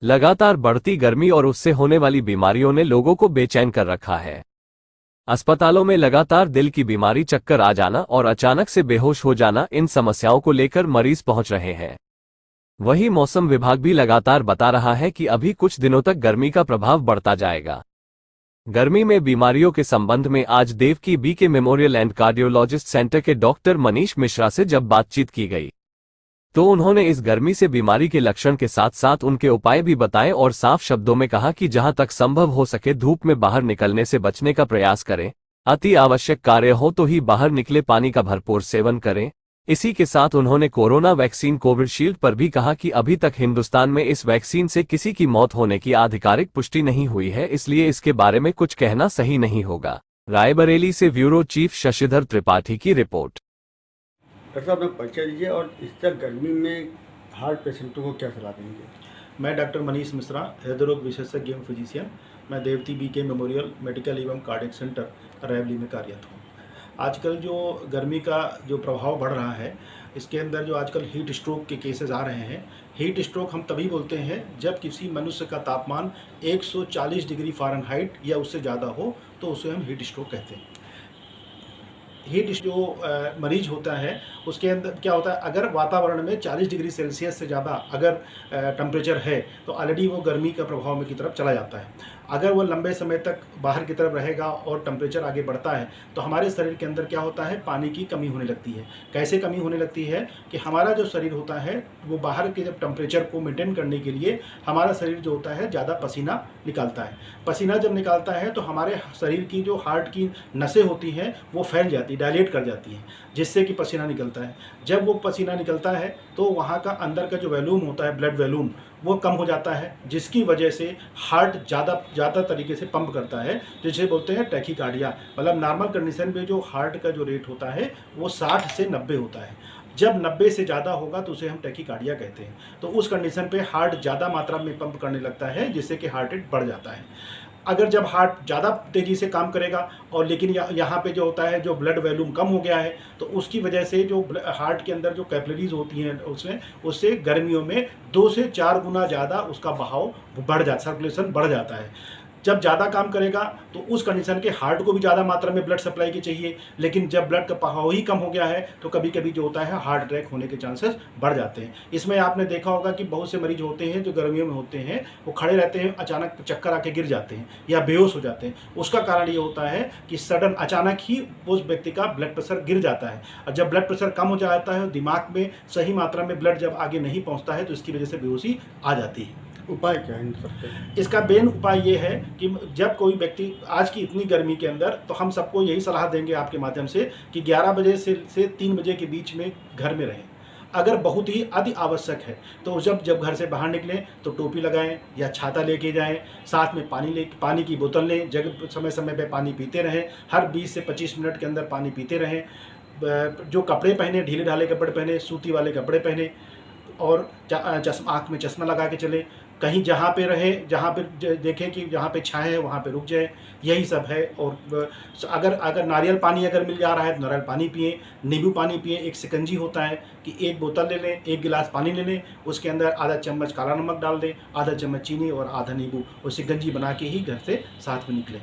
लगातार बढ़ती गर्मी और उससे होने वाली बीमारियों ने लोगों को बेचैन कर रखा है। अस्पतालों में लगातार दिल की बीमारी, चक्कर आ जाना और अचानक से बेहोश हो जाना, इन समस्याओं को लेकर मरीज पहुंच रहे हैं। वहीं मौसम विभाग भी लगातार बता रहा है कि अभी कुछ दिनों तक गर्मी का प्रभाव बढ़ता जाएगा। गर्मी में बीमारियों के संबंध में आज Devaki BK memorial and cardiologist centre के डॉक्टर मनीष मिश्रा से जब बातचीत की गई तो उन्होंने इस गर्मी से बीमारी के लक्षण के साथ साथ उनके उपाय भी बताए और साफ शब्दों में कहा कि जहां तक संभव हो सके धूप में बाहर निकलने से बचने का प्रयास करें, अति आवश्यक कार्य हो तो ही बाहर निकले, पानी का भरपूर सेवन करें। इसी के साथ उन्होंने कोरोना वैक्सीन कोविशील्ड पर भी कहा कि अभी तक हिंदुस्तान में इस वैक्सीन से किसी की मौत होने की आधिकारिक पुष्टि नहीं हुई है, इसलिए इसके बारे में कुछ कहना सही नहीं होगा। रायबरेली से ब्यूरो चीफ शशिधर त्रिपाठी की रिपोर्ट। डॉक्टर साहब, आप परिचय दीजिए और इस तरह गर्मी में हार्ट पेशेंटों को क्या सलाह देंगे? मैं डॉक्टर मनीष मिश्रा, हृदय रोग विशेषज्ञ एवं फिजिशियन। मैं देवती बीके मेमोरियल मेडिकल एवं कार्डियक सेंटर रायबरेली में कार्यरत हूँ। आजकल जो गर्मी का जो प्रभाव बढ़ रहा है, इसके अंदर जो आजकल हीट स्ट्रोक के केसेस आ रहे हैं। हीट स्ट्रोक हम तभी बोलते हैं जब किसी मनुष्य का तापमान 140 डिग्री फ़ारेनहाइट या उससे ज़्यादा हो तो उसे हम हीट स्ट्रोक कहते हैं। हीट जो मरीज होता है उसके अंदर क्या होता है, अगर वातावरण में 40 डिग्री सेल्सियस से ज़्यादा अगर टेम्परेचर है तो ऑलरेडी वो गर्मी का प्रभाव में की तरफ चला जाता है। अगर वो लंबे समय तक बाहर की तरफ रहेगा और टेम्परेचर आगे बढ़ता है तो हमारे शरीर के अंदर क्या होता है, पानी की कमी होने लगती है। कैसे कमी होने लगती है कि हमारा जो शरीर होता है वो बाहर के जब टेम्परेचर को मेंटेन करने के लिए हमारा शरीर जो होता है ज़्यादा पसीना निकालता है। पसीना जब निकालता है तो हमारे शरीर की जो हार्ट की नसें होती हैं वो फैल जाती, डायलेट कर जाती हैं, जिससे कि पसीना निकलता है। जब वो पसीना निकलता है तो वहाँ का अंदर का जो वॉल्यूम होता है, ब्लड वॉल्यूम, वो कम हो जाता है, जिसकी वजह से हार्ट ज़्यादा तरीके से पंप करता है, जिसे बोलते हैं टैकीकार्डिया। मतलब नॉर्मल कंडीशन में जो हार्ट का जो रेट होता है वो 60 से 90 होता है। जब 90 से ज़्यादा होगा तो उसे हम टैकीकार्डिया कहते हैं। तो उस कंडीशन पे हार्ट ज़्यादा मात्रा में पंप करने लगता है, जिससे कि हार्ट रेट बढ़ जाता है। अगर जब हार्ट ज़्यादा तेज़ी से काम करेगा और लेकिन यहाँ पे जो होता है जो ब्लड वॉल्यूम कम हो गया है तो उसकी वजह से जो हार्ट के अंदर जो कैपिलरीज होती हैं उससे गर्मियों में 2 से 4 गुना ज़्यादा उसका बहाव बढ़ जाता, सर्कुलेशन बढ़ जाता है। जब ज़्यादा काम करेगा तो उस कंडीशन के हार्ट को भी ज़्यादा मात्रा में ब्लड सप्लाई की चाहिए, लेकिन जब ब्लड का बहाव ही कम हो गया है तो कभी कभी जो होता है हार्ट अटैक होने के चांसेस बढ़ जाते हैं। इसमें आपने देखा होगा कि बहुत से मरीज होते हैं जो गर्मियों में होते हैं, वो खड़े रहते हैं, अचानक चक्कर आके गिर जाते हैं या बेहोश हो जाते हैं। उसका कारण ये होता है कि सडन अचानक ही उस व्यक्ति का ब्लड प्रेशर गिर जाता है, और जब ब्लड प्रेशर कम हो जाता है, दिमाग में सही मात्रा में ब्लड जब आगे नहीं पहुँचता है तो इसकी वजह से बेहोशी आ जाती है। उपाय क्या है इन सबके? इसका मेन उपाय ये है कि जब कोई व्यक्ति आज की इतनी गर्मी के अंदर, तो हम सबको यही सलाह देंगे आपके माध्यम से कि 11 बजे से 3 बजे के बीच में घर में रहें। अगर बहुत ही अति आवश्यक है तो जब घर से बाहर निकलें तो टोपी लगाएं या छाता लेके जाएं, साथ में पानी की बोतल लें, जगह समय समय पे पानी पीते रहें, हर 20 से 25 मिनट के अंदर पानी पीते रहें। जो कपड़े पहने, ढीले ढाले कपड़े पहने, सूती वाले कपड़े पहने, और आँख में चश्मा लगा के चले। कहीं जहाँ पे रहे, जहाँ पे देखें कि जहाँ पे छाए है वहाँ पे रुक जाए। यही सब है। और अगर नारियल पानी अगर मिल जा रहा है तो नारियल पानी पिएं, नींबू पानी पिएं। एक शिकंजी होता है कि एक बोतल ले लें, 1 गिलास पानी ले लें, उसके अंदर आधा चम्मच काला नमक डाल दें, आधा चम्मच चीनी और आधा नींबू, और शिकंजी बना के ही घर से साथ में निकलें।